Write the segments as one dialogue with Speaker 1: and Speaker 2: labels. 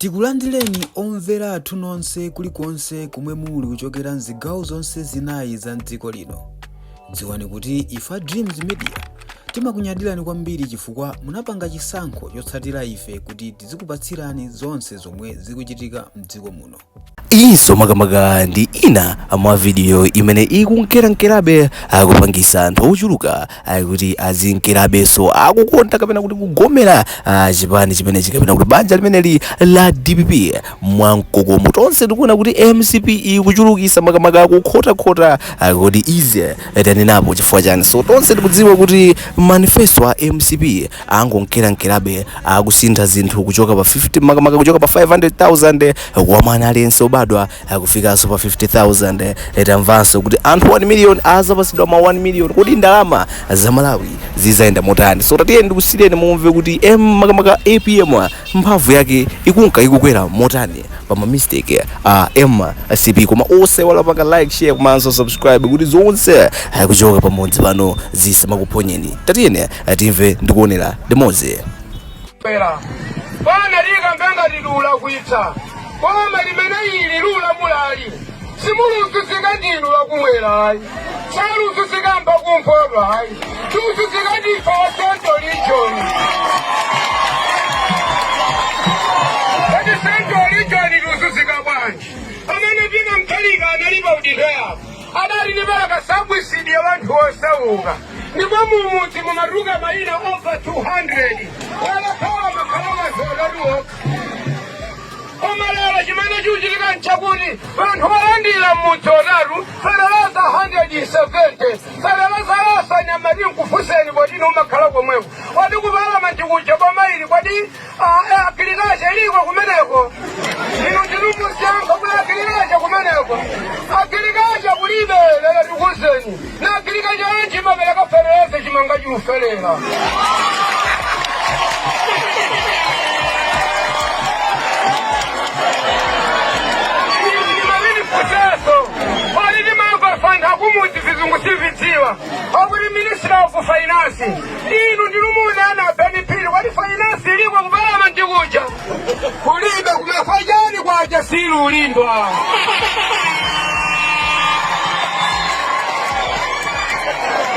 Speaker 1: Tikulandireni omvera athu nonse kulikonse kumwe muli kuchokera mzigawo zonse zinayi za mdziko lino. Dziwani kuti ife Dreams Media timakunyadirani kwambiri chifukwa munapanga chisankho chotsatira ife kuti tizikupatsirani zonse zomwe zikuchitika mdziko muno.
Speaker 2: Inso makamaka ndi ina mwa video imene ikunkerankerabe akupangisa anthu ochuluka kuti azinkerabeso akukonda kapena kuti kugomera chipani chimene chikapena kuti banja limeneli la DPP mwamkokomo. Tonse tikuona kuti MCP ikuchulukisa makamaka akukhota kuti ize tanenapo chifukwa chani. So tonse tikudziwa kuti manifesto a MCP angonkerankerabe akusintha zinthu kuchoka pa 50 makamaka kuchoka pa 500,000 kwa mwana aliyense badwa akufikaso pa 50,000. Tamvanso kuti anthu 1 million azapasidwa ma 1 million kuti ndalama za Malawi zizaenda motani. So tatiye ndikusireni mumve kuti makamaka APM mphamvu yake ikukwera motani pa ma mistake MCP. Koma onse wala paka like, share komanso subscribe kuti zonse kuchoka pamodzi pano zisamakuponyeni. Tatiyene timve ndikuonera demoze
Speaker 3: bana liga mbanga lilula kuita koma limene ili lula mulali simulususika ndinu lakumwera ayi salususikamba kumpoba ayi tususika ndifa wasento lijoni ati sento lijoni lususika bwanji amene pina mtalika analipa udihea adali nibalaka sabwisidi ya wanthu osauka ndipo mumuti mumaruka maina over 200 wala kawa makhalama zodaluwa omalala chimene chuchitika nchakuti vanthu walandira mmutonaru ferelasa 170 ferelasa nyamati nkufuseni kwatino umakhala komweko wati kupalama ntikucha pamaili kwati akilikacha iliko kumeneko inu ndilumusiyanka kuli akilikacha kumeneko akilikacha kulibe lera tikuseni na akilikacha anchimapeleka ferelasa chimanga chiufelera Akuli Minister of Finance inu ndilumuna ana benefit wali finance iliko kubalama ntikuja kulibe kumefajani kwa jasiri ulindwa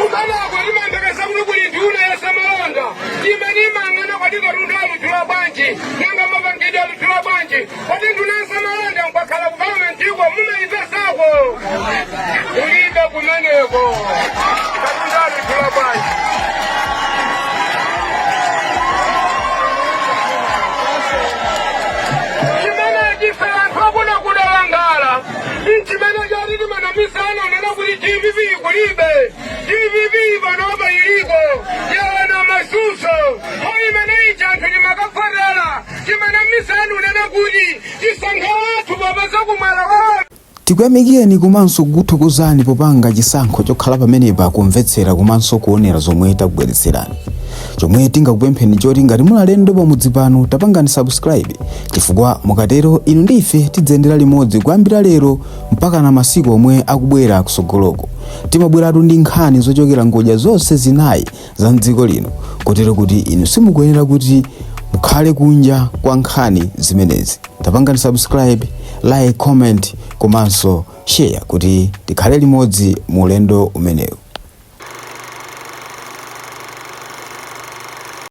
Speaker 3: kubalako limandakasa kuno kulinduna ya Samalonda imenimangana katika rundamu tulabanji nanga mabangidi ya tulabanji kati nduna ya Samalonda mpakala kubalama ntikwa mume ipesako kulibe kumeneko
Speaker 1: Tikuyamikeni komanso kukuthokozani popanga chisankho chokhala pamenepa kumvetsera komanso kuonera zomwe takubweretserani. Chomwe tingakupempheni choti ngati muli alendo pamudzi pano tapangani subscribe chifukwa mukatero inu ndife tidzendera limodzi kuyambira lero mpaka na masiku omwe akubwera kusogoloko. Timabweratu ndi nkhani zochokera ngodya zonse zinayi za mdziko lino kotero kuti inu simukuyenera kuti mukhale kunja kwa nkhani zimenezi. Tapangani subscribe, like, comment komanso share kuti tikhale limodzi mu ulendo umenewu.